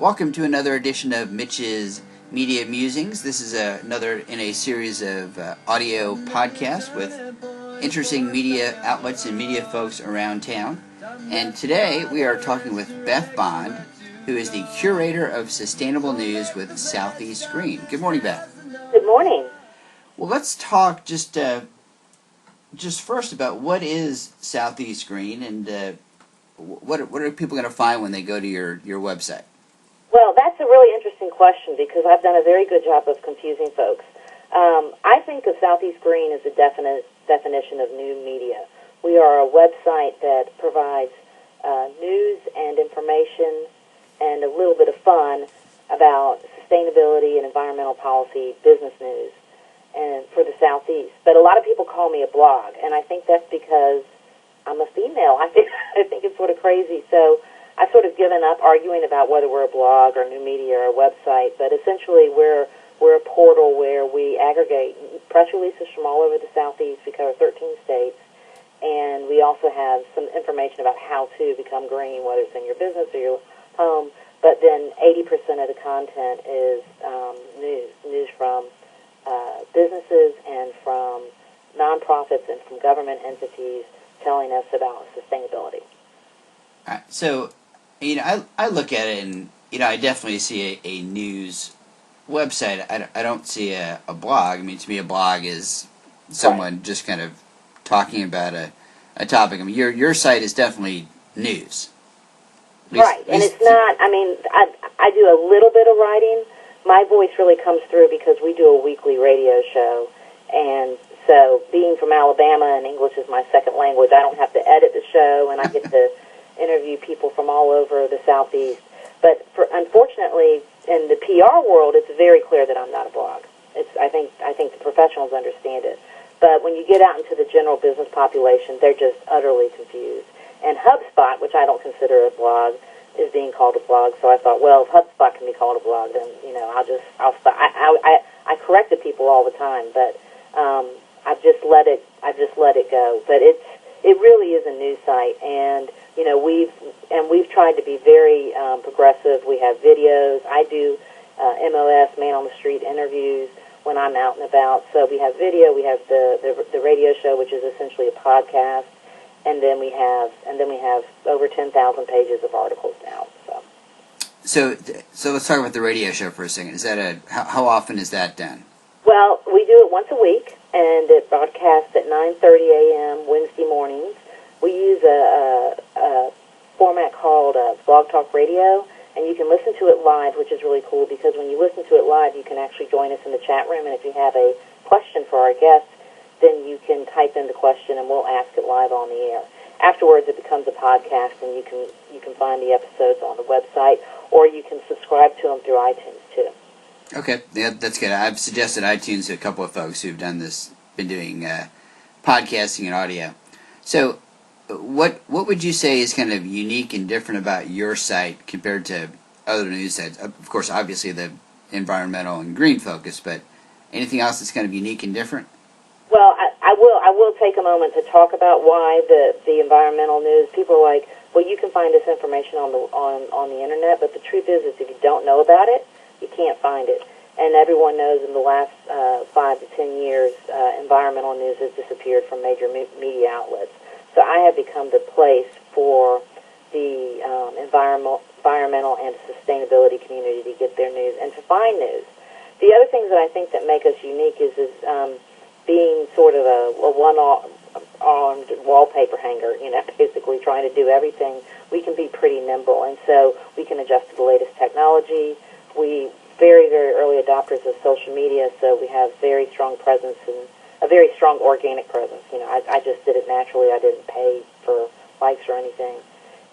Welcome to another edition of Mitch's Media Musings. This is another in a series of audio podcasts with interesting media outlets and media folks around town. And today we are talking with Beth Bond, who is the curator of sustainable news with Southeast Green. Good morning, Beth. Good morning. Well, let's talk just first about what is Southeast Green and what are people going to find when they go to your website? Well, that's a really interesting question because I've done a very good job of confusing folks. I think of Southeast Green as a definition of new media. We are a website that provides news and information and a little bit of fun about sustainability and environmental policy, business news, and for the Southeast. But a lot of people call me a blog, and I think that's because I'm a female. I think it's sort of crazy. So I've sort of given up arguing about whether we're a blog or new media or a website, but essentially we're a portal where we aggregate press releases from all over the Southeast. We cover 13 states, and we also have some information about how to become green, whether it's in your business or your home. But then 80% of the content is news from businesses and from nonprofits and from government entities telling us about sustainability. So, I look at it and, I definitely see a news website. I don't see a blog. I mean, to me, a blog is someone just kind of talking about a topic. I mean, your site is definitely news. Right, and it's not, I do a little bit of writing. My voice really comes through because we do a weekly radio show, and so being from Alabama and English is my second language, I don't have to edit the show, and I get to interview people from all over the Southeast. But unfortunately, in the PR world, it's very clear that I'm not a blog. I think the professionals understand it. But when you get out into the general business population, they're just utterly confused. And HubSpot, which I don't consider a blog, is being called a blog. So I thought, well, if HubSpot can be called a blog, then I'll stop. I corrected people all the time, but I've just let it go. But it really is a news site, and we've tried to be very progressive. We have videos. I do MOS, Man on the Street interviews when I'm out and about. So we have video. We have the radio show, which is essentially a podcast. And then we have over 10,000 pages of articles now. So let's talk about the radio show for a second. Is that how often is that done? Well, we do it once a week, and it broadcasts at 9:30 a.m. Wednesday mornings. We use a format called Blog Talk Radio, and you can listen to it live, which is really cool because when you listen to it live, you can actually join us in the chat room, and if you have a question for our guests, then you can type in the question and we'll ask it live on the air. Afterwards, it becomes a podcast, and you can find the episodes on the website, or you can subscribe to them through iTunes too. Okay, yeah, that's good. I've suggested iTunes to a couple of folks who've done this, been doing podcasting and audio. So, what would you say is kind of unique and different about your site compared to other news sites? Of course, obviously the environmental and green focus, but anything else that's kind of unique and different? Well, I will take a moment to talk about why the environmental news. People are like, well, you can find this information on the internet, but the truth is if you don't know about it, you can't find it. And everyone knows in the last 5 to 10 years, environmental news has disappeared from major media outlets. So I have become the place for the environmental and sustainable community to get their news and to find news. The other things that I think that make us unique is being sort of a one-armed wallpaper hanger, basically trying to do everything. We can be pretty nimble, and so we can adjust to the latest technology. We very, very early adopters of social media, so we have very strong presence and a very strong organic presence. I just did it naturally. I didn't pay for likes or anything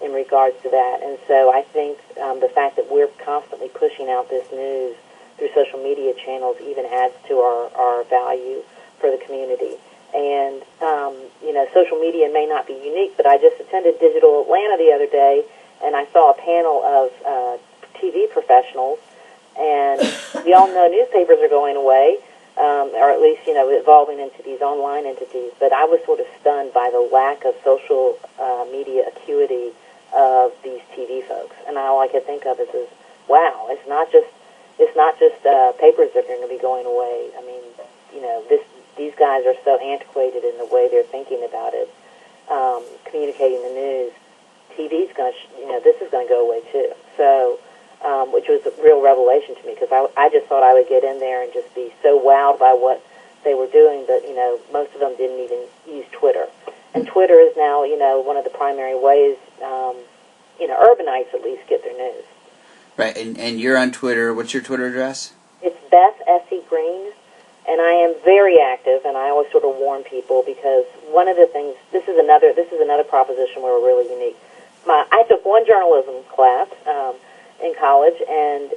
in regards to that. And so I think the fact that we're constantly pushing out this news through social media channels even adds to our value for the community. And, social media may not be unique, but I just attended Digital Atlanta the other day, and I saw a panel of TV professionals, and we all know newspapers are going away, or at least, evolving into these online entities. But I was sort of stunned by the lack of social media acuity of these TV folks. And all I could think of is wow, not just papers that are going to be going away. I mean, these guys are so antiquated in the way they're thinking about it, communicating the news. TV's going to, this is going to go away too. So, which was a real revelation to me, because I just thought I would get in there and just be so wowed by what they were doing, but most of them didn't even use Twitter. And Twitter is now, one of the primary ways, urbanites at least get their news. Right, and you're on Twitter. What's your Twitter address? It's Beth S.E. Green, and I am very active, and I always sort of warn people, because one of the things, this is another proposition where we're really unique. I took one journalism class in college, and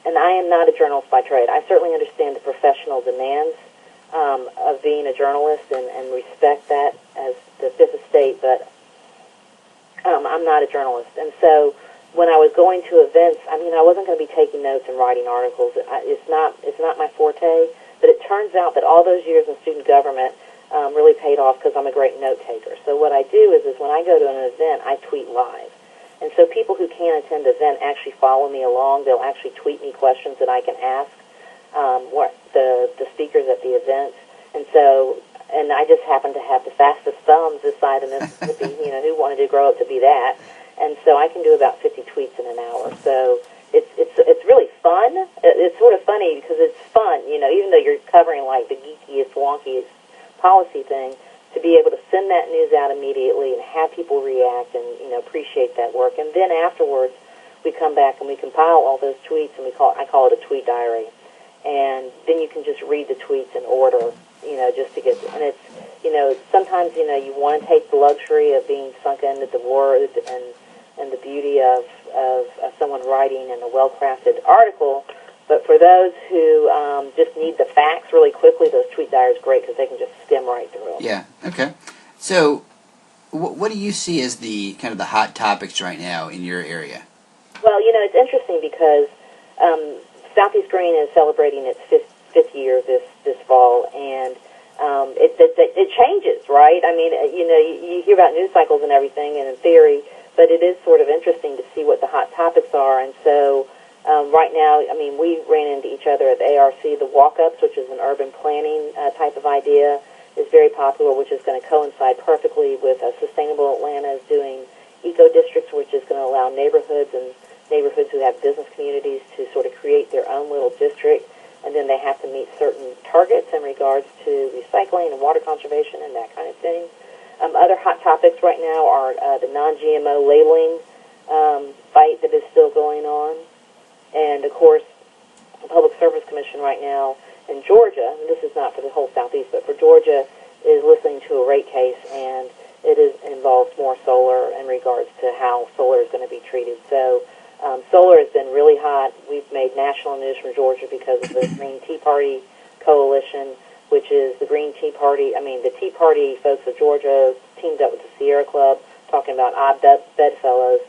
I am not a journalist by trade. I certainly understand the professional demands of being a journalist and respect that as the fifth estate, but I'm not a journalist. And so when I was going to events, I wasn't going to be taking notes and writing articles. It's not my forte, but it turns out that all those years in student government really paid off, because I'm a great note taker. So what I do is when I go to an event, I tweet live. And so people who can't attend the event actually follow me along. They'll actually tweet me questions that I can ask the speakers at the event. And so, and I just happen to have the fastest thumbs this side of Mississippi, who wanted to grow up to be that. And so I can do about 50 tweets in an hour. So it's really fun. It's sort of funny because it's fun, even though you're covering like the geekiest, wonkiest policy thing, to be able to send that news out immediately and have people react and appreciate that work. And then afterwards, we come back and we compile all those tweets, and I call it a tweet diary. And then you can just read the tweets in order, just to get. And it's sometimes you want to take the luxury of being sunk into the words and the beauty of someone writing in a well-crafted article. But for those who just need the facts really quickly, those tweet diaries are great because they can just skim right through them. Yeah. Okay. So, what do you see as the kind of the hot topics right now in your area? Well, it's interesting because Southeast Green is celebrating its fifth year this fall, and it changes, right? I mean, you hear about news cycles and everything, and in theory, but it is sort of interesting to see what the hot topics are, and so. Right now, we ran into each other at the ARC. The walk-ups, which is an urban planning type of idea, is very popular, which is going to coincide perfectly with Sustainable Atlanta is doing eco-districts, which is going to allow neighborhoods who have business communities to sort of create their own little district, and then they have to meet certain targets in regards to recycling and water conservation and that kind of thing. Other hot topics right now are the non-GMO labeling fight that is still going on. And, of course, the Public Service Commission right now in Georgia, and this is not for the whole Southeast, but for Georgia, is listening to a rate case, and it involves more solar in regards to how solar is going to be treated. So solar has been really hot. We've made national news from Georgia because of the Green Tea Party Coalition, which is the Green Tea Party. The Tea Party folks of Georgia teamed up with the Sierra Club, talking about odd bedfellows,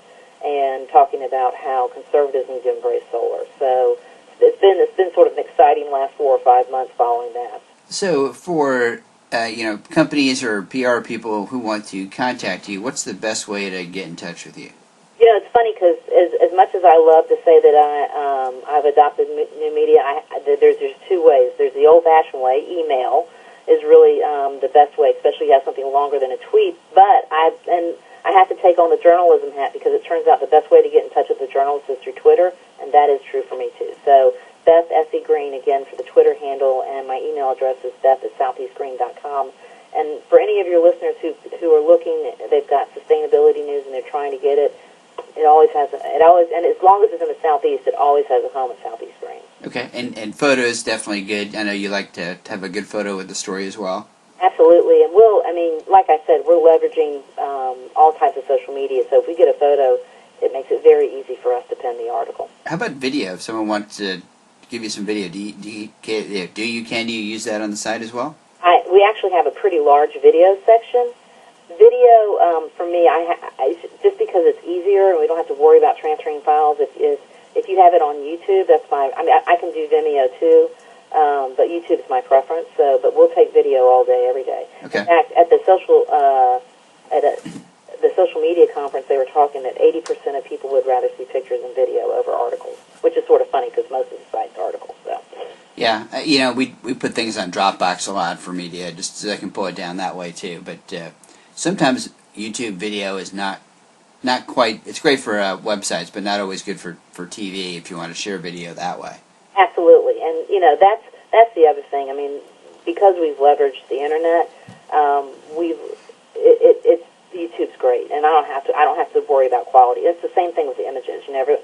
and talking about how conservatives need to embrace solar. So it's been sort of an exciting last 4 or 5 months following that. So for companies or PR people who want to contact you, what's the best way to get in touch with you? It's funny because as much as I love to say that I've adopted new media, there's two ways. There's the old-fashioned way. Email is really the best way, especially if you have something longer than a tweet. But I have to take on the journalism hat, because it turns out the best way to get in touch with the journalist is through Twitter, and that is true for me too. So Beth S.E. Green, again, for the Twitter handle, and my email address is beth@southeastgreen.com. And for any of your listeners who are looking, they've got sustainability news and they're trying to get it, and as long as it's in the Southeast, it always has a home at Southeast Green. Okay, and photos definitely good. I know you like to have a good photo with the story as well. Absolutely, and like I said, we're leveraging all types of social media, so if we get a photo, it makes it very easy for us to pen the article. How about video? If someone wants to give you some video, can you use that on the site as well? We actually have a pretty large video section. Video, for me, just because it's easier and we don't have to worry about transferring files. If you have it on YouTube, that's fine. I can do Vimeo too. But YouTube is my preference. But we'll take video all day, every day. Okay. In fact, at the social media conference, they were talking that 80% of people would rather see pictures and video over articles, which which is sort of funny because most of the site's articles. So. Yeah, we put things on Dropbox a lot for media, just so I can pull it down that way too. But sometimes YouTube video is not quite. It's great for websites, but not always good for TV if you want to share video that way. Absolutely, and that's the other thing. I mean, because we've leveraged the internet, it's YouTube's great, and I don't have to worry about quality. It's the same thing with the images. You never,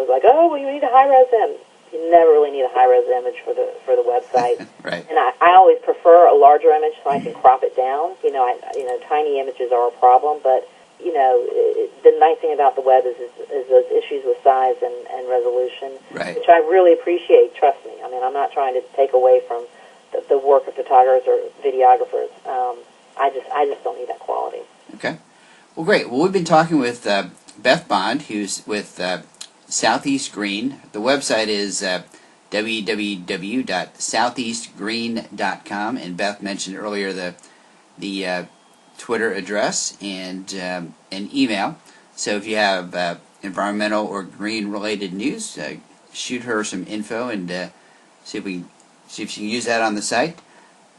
like, oh, well, you need a high res image. You never really need a high res image for the website. Right. And I always prefer a larger image so I can crop it down. Tiny images are a problem, but the nice thing about the web is those issues with size and resolution, right, which I really appreciate. Trust me. I mean, I'm not trying to take away from the work of photographers or videographers. I just don't need that quality. Okay. Well, great. Well, we've been talking with Beth Bond, who's with Southeast Green. The website is www.southeastgreen.com, and Beth mentioned earlier the Twitter address and an email. So if you have environmental or green-related news, shoot her some info and see if she can use that on the site.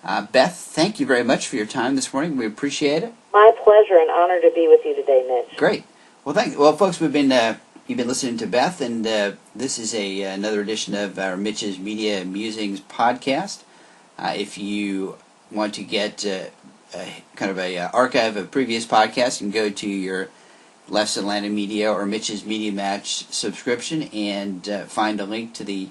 Beth, thank you very much for your time this morning. We appreciate it. My pleasure and honor to be with you today, Mitch. Great. Well, well, folks, you've been listening to Beth, and this is another edition of our Mitch's Media Musings podcast. If you want to get kind of a archive of previous podcasts, you can go to your Left Atlanta Media or Mitch's Media Match subscription and find a link to the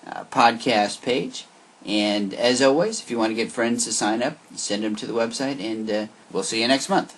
podcast page. And as always, if you want to get friends to sign up, send them to the website, and we'll see you next month.